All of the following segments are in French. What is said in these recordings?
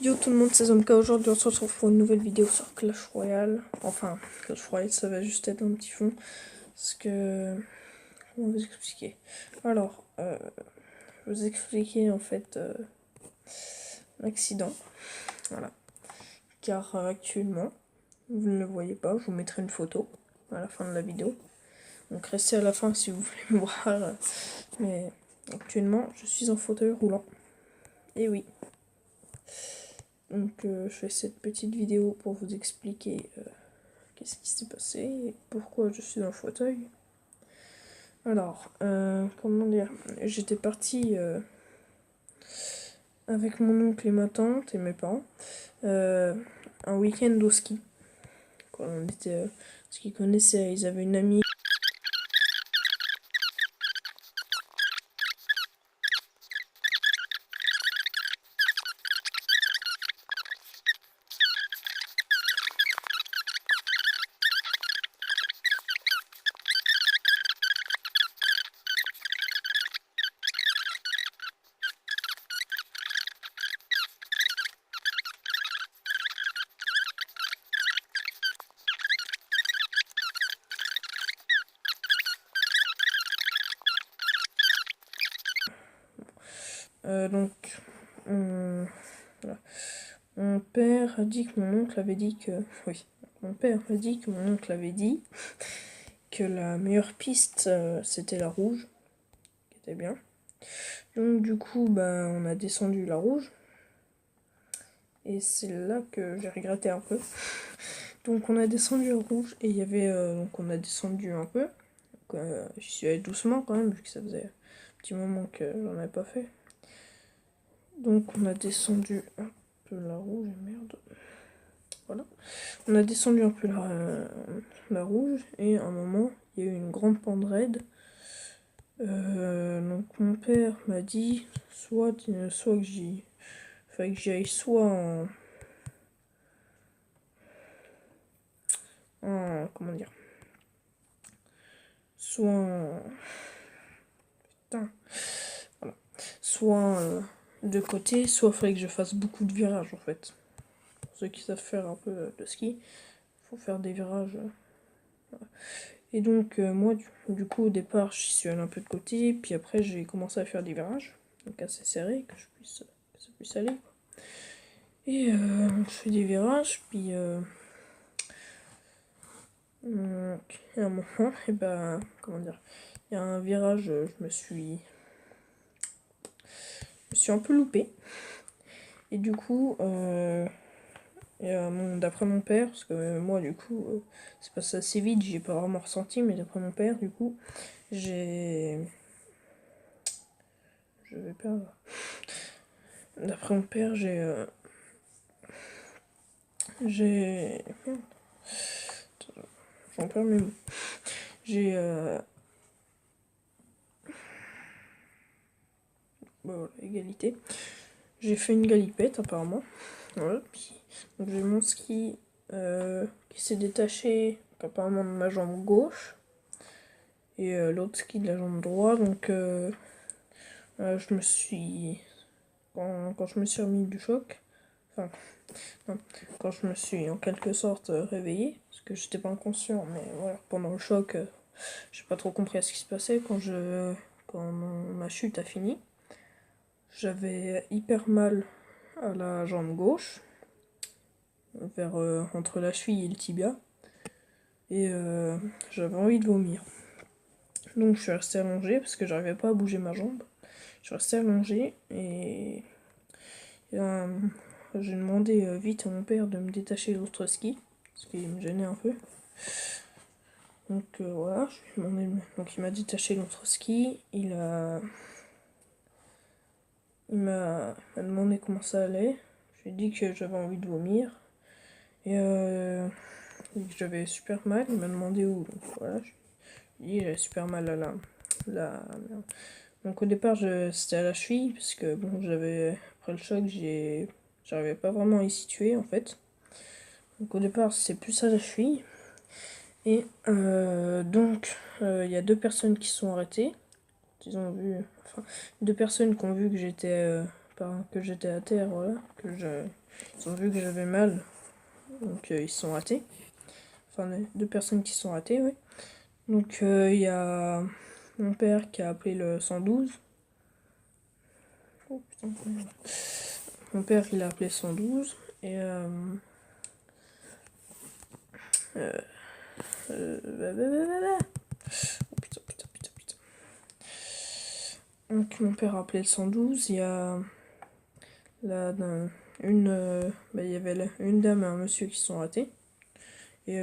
Yo tout le monde, c'est Zomka. Aujourd'hui on se retrouve pour une nouvelle vidéo sur Clash Royale. Enfin, Clash Royale ça va juste être un petit fond. Parce que... Comment vous expliquer? Alors, je vais vous expliquer en fait l'accident. Voilà. Car actuellement, vous ne le voyez pas, je vous mettrai une photo à la fin de la vidéo. Donc restez à la fin si vous voulez me voir. Mais actuellement, je suis en fauteuil roulant. Et oui. Donc je fais cette petite vidéo pour vous expliquer qu'est-ce qui s'est passé et pourquoi je suis dans le fauteuil. Alors, comment dire, j'étais partie avec mon oncle et ma tante et mes parents un week-end au ski. Quand on était, ce qu'ils connaissaient, ils avaient une amie. Donc, voilà. Mon père a dit que mon oncle avait dit que... Oui, mon père a dit que mon oncle avait dit que la meilleure piste, c'était la rouge, qui était bien. Donc du coup, on a descendu la rouge. Et c'est là que j'ai regretté un peu. Donc on a descendu la rouge et il y avait... donc on a descendu un peu. J'y suis allée doucement quand même, vu que ça faisait un petit moment que j'en avais pas fait. Donc on a descendu un peu la rouge, merde. Voilà. On a descendu un peu la rouge et à un moment, il y a eu une grande pente raide. Donc mon père m'a dit soit que j'y aille soit comment dire, soit en, putain, voilà, soit de côté, soit il fallait que je fasse beaucoup de virages en fait. Pour ceux qui savent faire un peu de ski, il faut faire des virages. Voilà. Et donc moi du coup au départ je suis allée un peu de côté, puis après j'ai commencé à faire des virages, donc assez serrés que ça puisse aller. Et je fais des virages, puis à un moment, et comment dire, il y a un virage, je me suis un peu loupée. Et du coup, d'après mon père, parce que moi du coup, c'est passé assez vite, j'ai pas vraiment ressenti, mais d'après mon père, du coup, je vais perdre. D'après mon père, j'en perds mes mots. Voilà, égalité. J'ai fait une galipette apparemment. Voilà, puis donc j'ai mon ski qui s'est détaché apparemment de ma jambe gauche et l'autre ski de la jambe droite. Donc je me suis quand je me suis remis du choc, enfin non, quand je me suis en quelque sorte réveillée, parce que j'étais pas inconscient, mais voilà, pendant le choc, j'ai pas trop compris ce qui se passait. Quand ma chute a fini, j'avais hyper mal à la jambe gauche, entre la cheville et le tibia, et j'avais envie de vomir. Donc je suis restée allongée parce que j'arrivais pas à bouger ma jambe. Je suis restée allongée et j'ai demandé vite à mon père de me détacher l'autre ski parce qu'il me gênait un peu. Donc voilà, donc il m'a détaché l'autre ski, il m'a demandé comment ça allait. Je lui ai dit que j'avais envie de vomir et que j'avais super mal. Il m'a demandé où, donc voilà, je lui ai dit j'avais super mal à la... Donc au départ c'était à la cheville parce que bon, après le choc, j'arrivais pas vraiment à y situer en fait. Donc au départ c'est plus à la cheville. Et donc il y a 2 personnes qui sont arrêtées. Ils ont vu, enfin, 2 personnes qui ont vu que j'étais que j'étais à terre, voilà, ils ont vu que j'avais mal, donc ils se sont hâtés. Enfin, les 2 personnes qui se sont hâtées, oui. Donc il y a mon père qui a appelé le 112. Oh putain, mon père il a appelé 112 et oh putain. Donc mon père a appelé le 112, il y a là, il y avait une dame et un monsieur qui se sont ratés. Et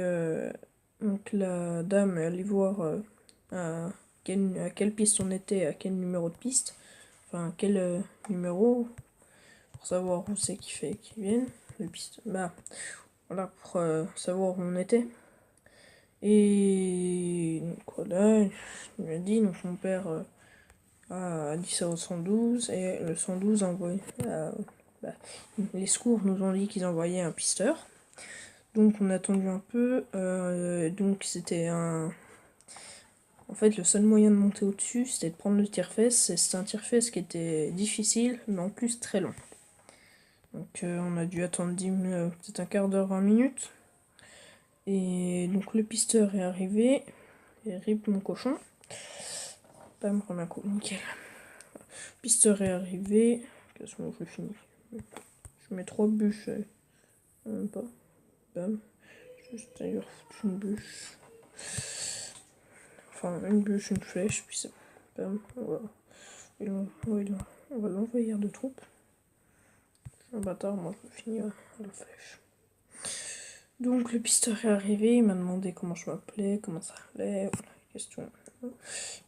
donc la dame est allée voir à quelle piste on était, à quel numéro de piste, enfin quel numéro, pour savoir où c'est qu'il vienne, le piste, bah voilà, pour savoir où on était. Et donc voilà, il m'a dit, donc mon père a dit ça au 112, et le 112 a envoyé, bah, les secours nous ont dit qu'ils envoyaient un pisteur. Donc on a attendu un peu, donc c'était un... En fait, le seul moyen de monter au-dessus, c'était de prendre le tire-fesse, et c'était un tire-fesse qui était difficile, mais en plus très long. Donc on a dû attendre peut-être un quart d'heure, 20 minutes. Et donc le pisteur est arrivé, et rip mon cochon. Bam, prends un coup, nickel. Le pisteur est arrivé, qu'est-ce que je finis. Je mets 3 bûches, même pas. Bam, juste d'ailleurs foutre une bûche. Enfin, une bûche, une flèche, puis c'est bam, voilà. On va l'envahir de troupes. Je suis un bâtard, moi je vais finir à la flèche. Donc le pisteur est arrivé, il m'a demandé comment je m'appelais, comment ça allait, voilà, question. Il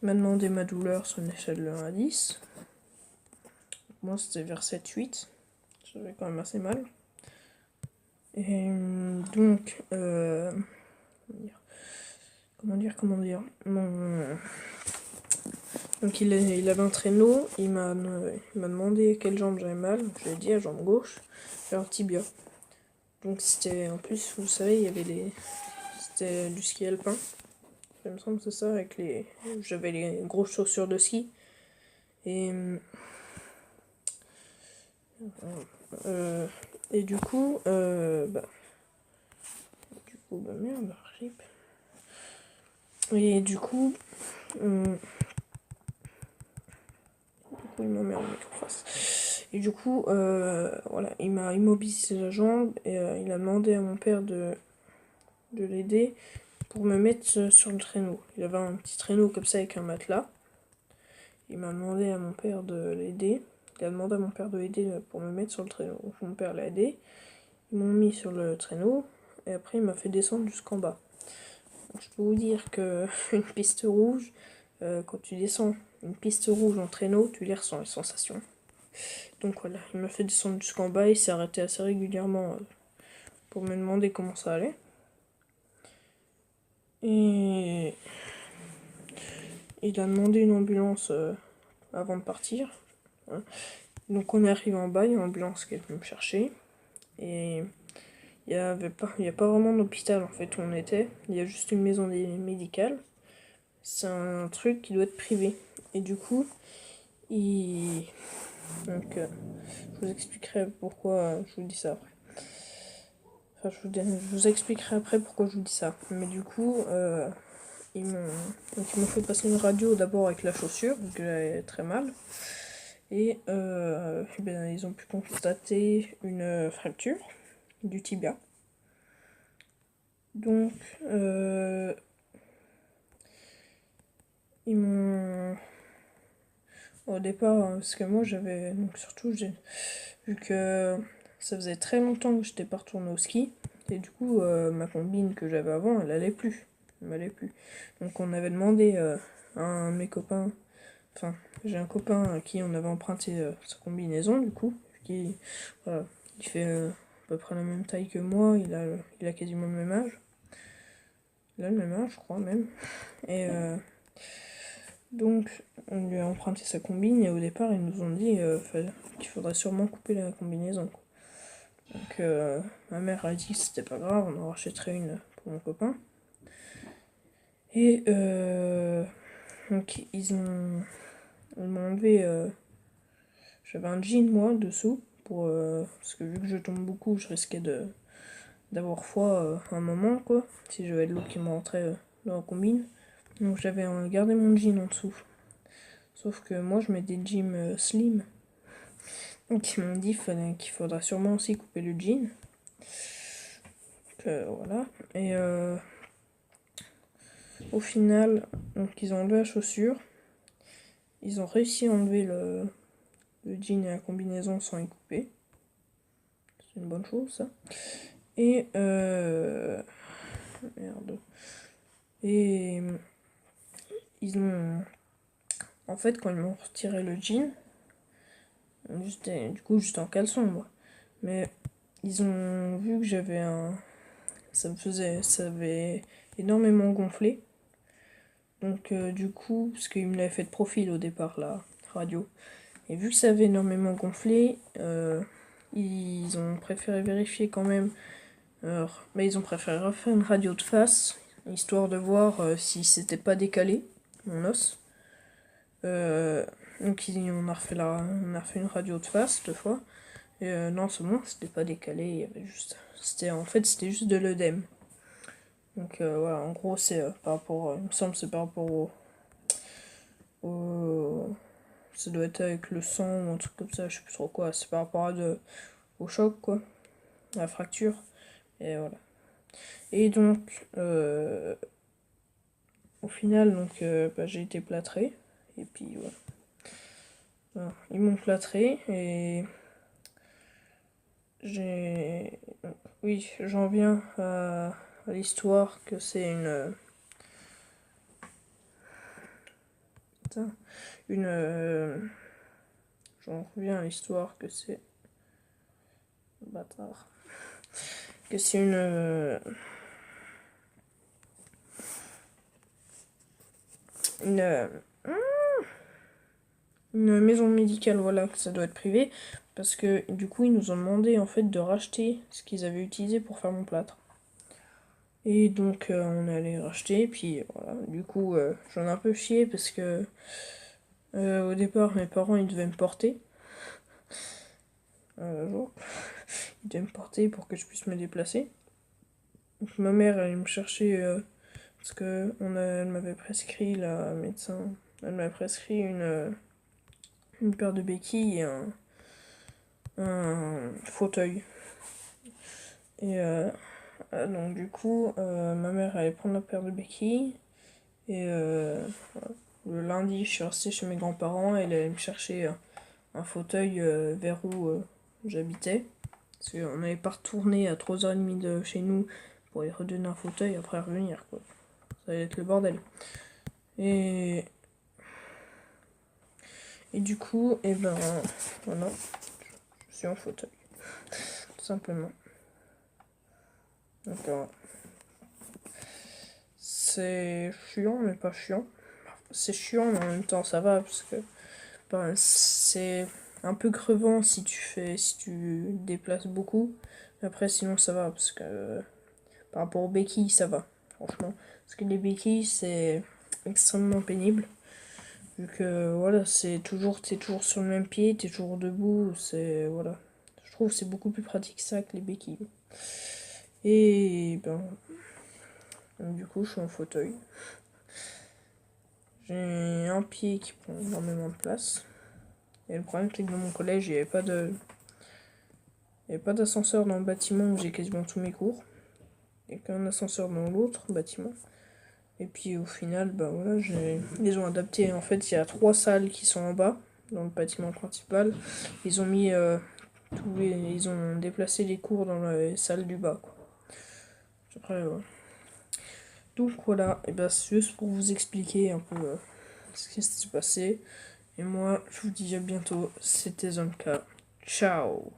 m'a demandé ma douleur sur une échelle de 1 à 10. Moi c'était vers 7-8. J'avais quand même assez mal. Et donc, comment dire, donc il avait un traîneau, il m'a demandé quelle jambe j'avais mal, donc je lui ai dit la jambe gauche, alors tibia. Donc c'était, en plus, vous savez, c'était du ski alpin, il me semble que c'est ça, j'avais les grosses chaussures de ski, et du coup, merde, rip. Et du coup, il m'emmerde le mec en face. Et du coup, voilà, il m'a immobilisé la jambe et il a demandé à mon père de l'aider pour me mettre sur le traîneau. Il avait un petit traîneau comme ça avec un matelas. Il m'a demandé à mon père de l'aider. Il a demandé à mon père de l'aider pour me mettre sur le traîneau. Donc, mon père l'a aidé. Ils m'ont mis sur le traîneau et après il m'a fait descendre jusqu'en bas. Donc, je peux vous dire que une piste rouge, quand tu descends une piste rouge en traîneau, tu les ressens les sensations. Donc voilà, il m'a fait descendre jusqu'en bas, il s'est arrêté assez régulièrement pour me demander comment ça allait. Et il a demandé une ambulance avant de partir. Voilà. Donc on est arrivé en bas, il y a une ambulance qui est venue me chercher. Et il n'y a pas vraiment d'hôpital en fait où on était. Il y a juste une maison médicale. C'est un truc qui doit être privé. Et du coup, donc, je vous expliquerai pourquoi je vous dis ça après. Enfin, je vous expliquerai après pourquoi je vous dis ça. Mais du coup, ils m'ont fait passer une radio d'abord avec la chaussure, donc j'avais très mal. Et ils ont pu constater une fracture du tibia. Donc, ils m'ont... Au départ, parce que moi j'avais... Donc surtout, vu que ça faisait très longtemps que j'étais pas retournée au ski, et du coup, ma combine que j'avais avant, elle allait plus. Elle m'allait plus. Donc on avait demandé à un de mes copains, enfin, j'ai un copain à qui on avait emprunté sa combinaison, du coup, qui, voilà, il fait à peu près la même taille que moi, il a quasiment le même âge. Il a le même âge, je crois même. Et donc, on lui a emprunté sa combine, et au départ, ils nous ont dit qu'il faudrait sûrement couper la combinaison, quoi. Donc, ma mère a dit que c'était pas grave, on en rachèterait une pour mon copain. Et donc, ils m'ont enlevé, j'avais un jean moi dessous, parce que vu que je tombe beaucoup, je risquais d'avoir froid à un moment, quoi, si j'avais de l'eau qui me rentrait dans la combine. Donc j'avais gardé mon jean en dessous. Sauf que moi je mets des jeans slim. Donc ils m'ont dit qu'il faudra sûrement aussi couper le jean. Voilà. Et au final, donc ils ont enlevé la chaussure. Ils ont réussi à enlever le jean et la combinaison sans y couper. C'est une bonne chose ça. Et merde. Et ils ont... En fait, quand ils m'ont retiré le jean, j'étais en caleçon, moi. Mais ils ont vu que j'avais ça avait énormément gonflé. Donc du coup, parce qu'ils me l'avaient fait de profil au départ, la radio. Et vu que ça avait énormément gonflé, ils ont préféré vérifier quand même. Mais ils ont préféré refaire une radio de face, histoire de voir si c'était pas décalé, mon os. Donc on a refait une radio de face 2 fois. Et non, c'est bon, c'était pas décalé, il y avait juste... C'était juste de l'œdème. Donc voilà, en gros, c'est par rapport... il me semble que c'est par rapport ça doit être avec le sang ou un truc comme ça, je sais plus trop quoi. C'est par rapport au choc, quoi. À la fracture. Et voilà. Et donc, au final, donc, j'ai été plâtré. Et puis voilà. Voilà. Ils m'ont plâtré et... Oui, j'en viens à l'histoire que c'est j'en reviens à l'histoire que c'est... Bâtard. Que c'est une maison médicale, voilà, que ça doit être privé. Parce que du coup, ils nous ont demandé en fait de racheter ce qu'ils avaient utilisé pour faire mon plâtre. Et donc, on est allé racheter, puis voilà. Du coup, j'en ai un peu chié parce que au départ, mes parents ils devaient me porter. Ils devaient me porter pour que je puisse me déplacer. Donc, ma mère allait me chercher parce que elle m'avait prescrit, la médecin, elle m'a prescrit une paire de béquilles et un fauteuil. Et donc du coup, ma mère allait prendre la paire de béquilles. Et le lundi, je suis restée chez mes grands-parents. Elle allait me chercher un fauteuil vers où j'habitais. Parce qu'on n'allait pas retourner à 3h30 de chez nous pour y redonner un fauteuil après revenir, quoi. Ça allait être le bordel. Et du coup, et ben voilà, je suis en fauteuil. Tout simplement. Donc c'est chiant mais pas chiant. C'est chiant mais en même temps ça va parce que c'est un peu crevant si tu déplaces beaucoup. Après sinon ça va parce que par rapport aux béquilles ça va franchement. Parce que les béquilles c'est extrêmement pénible. Vu que voilà, t'es toujours sur le même pied, t'es toujours debout, voilà. Je trouve que c'est beaucoup plus pratique ça que les béquilles. Et donc, du coup je suis en fauteuil. J'ai un pied qui prend énormément de place. Et le problème c'est que dans mon collège il n'y avait pas d'ascenseur dans le bâtiment où j'ai quasiment tous mes cours. Il n'y a qu'un ascenseur dans l'autre bâtiment. Et puis au final, voilà, ils ont adapté. En fait, il y a 3 salles qui sont en bas, dans le bâtiment principal. Ils ont mis ils ont déplacé les cours dans les salles du bas, quoi. Après, donc voilà, et c'est juste pour vous expliquer un peu ce qui s'est passé. Et moi, je vous dis à bientôt. C'était Zonka. Ciao.